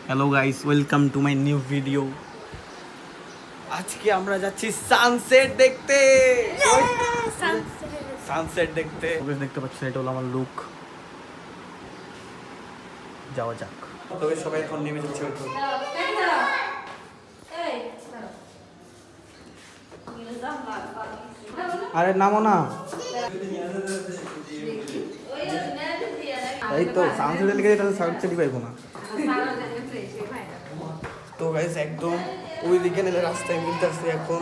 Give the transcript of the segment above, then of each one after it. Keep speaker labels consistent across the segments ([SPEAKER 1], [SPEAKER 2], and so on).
[SPEAKER 1] Hello guys, welcome to my new video. আজকে আমরা যাচ্ছি সানসেট দেখতে। সানসেট দেখতে দেখতে পাচ্ছেন, এটা হলো আমার লুক। যাওয়া যাক। তবে সবাই এখন নেমে যাচ্ছে। আরে নামো না, এই তো সানসেট লিখে এটা সানসেটই পাইবো না। তো গাইস একদম ওই দিকে নেলে রাস্তায় মিলতেছে এখন।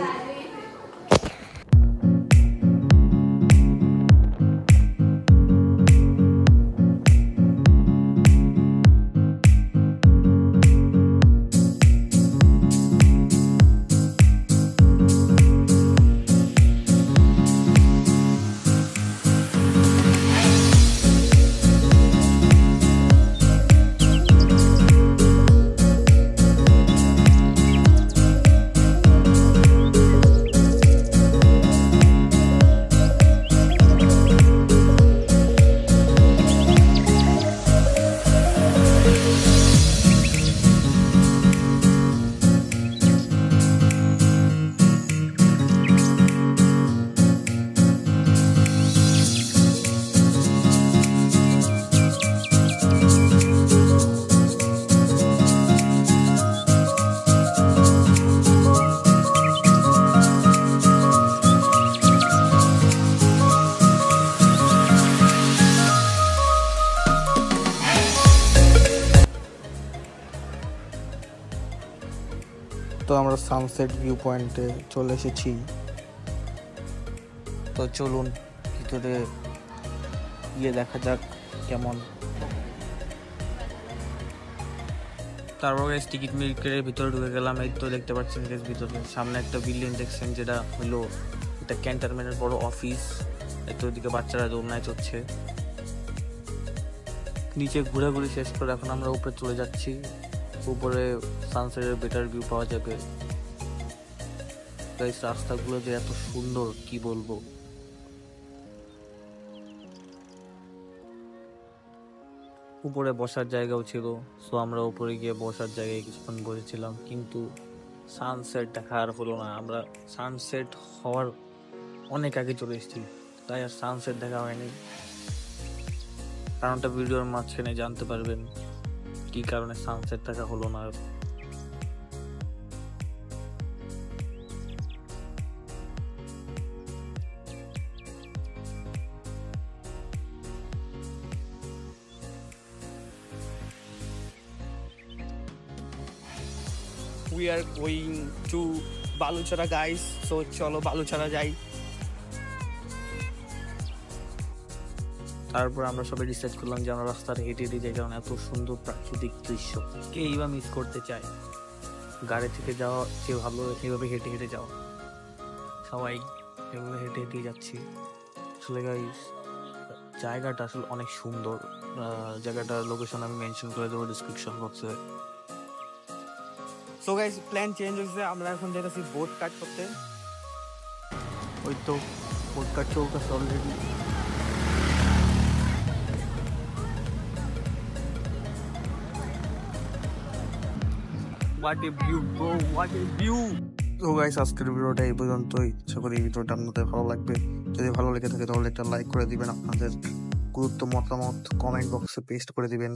[SPEAKER 1] তো আমরা সানসেট ভিউ পয়েন্টে চলে এসেছি। তো চলুন ভিতরে গিয়ে দেখা যাক কেমন। তারপর টিকিট মিল্কের ভিতরে ঢুকে গেলাম। এই তো দেখতে পাচ্ছেন ভিতরে সামনে একটা বিল্ডিং দেখছেন, যেটা হলো এটা ক্যান্টনমেন্টের বড় অফিস। এই তো ওদিকে বাচ্চারা দৌড়নায় চড়ছে। নিচে ঘোরাঘুরি শেষ করে এখন আমরা উপরে চলে যাচ্ছি। উপরে সানসেটের বেটার ভিউ পাওয়া যাবে। গাইস রাস্তাগুলো যে এত সুন্দর কি বলবো। উপরে বসার জায়গাও ছিল, সো আমরা উপরে গিয়ে বসার জায়গায় কিছুক্ষণ বসেছিলাম, কিন্তু সানসেট দেখা আর হলো না। আমরা সানসেট হওয়ার অনেক আগে চলে এসেছি, তাই আর সানসেট দেখা হয়নি। কারণটা ভিডিওর মাঝখানে জানতে পারবেন কি কারণে সানসেট দেখা হলো না। We are going to Baluchara guys, so চলো বালুচরা যাই। তারপর আমরা সবাই ডিসাইড করলাম যে আমরা রাস্তার হেঁটে হেঁটে যাই, কারণ এত সুন্দর প্রাকৃতিক দৃশ্য কেই বা মিস করতে চায়। গাড়ি থেকে যাওয়া যে ভালো, এভাবে হেঁটে হেঁটে যাওয়া। সবাই এভাবে হেঁটে হেঁটে যাচ্ছি। আসলে গাইস জায়গাটা আসলে অনেক সুন্দর। জায়গাটার লোকেশন আমি মেনশন করে দেবো ডিসক্রিপশন বক্সে। সো গাইস প্ল্যান চেঞ্জ হয়েছে, আমরা এখন যেতেছি বোট কাট করতে। ওই তো বোট কাট চলতেছে already. What a view bro, what a view! তো গাইস আজকের ভিডিওটা এই পর্যন্তই। আশা করি ভিডিওটা আপনাদের ভালো লাগবে। যদি ভালো লেগে থাকে তাহলে একটা লাইক করে দিবেন, আপনাদের গুরুত্ব মতামত কমেন্ট বক্সে পেস্ট করে দিবেন।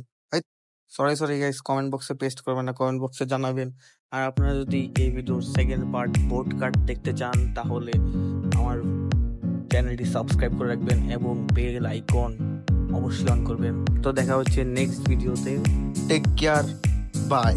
[SPEAKER 1] সরি গাইস, কমেন্ট বক্সে পেস্ট করবেন না, কমেন্ট বক্সে জানাবেন। আর আপনারা যদি এই ভিডিওর সেকেন্ড পার্ট বোট কাট দেখতে চান তাহলে আমার চ্যানেলটি সাবস্ক্রাইব করে রাখবেন এবং বেল আইকন অবশ্যই অন করবেন। তো দেখা হচ্ছে নেক্সট ভিডিওতে। Take care, by.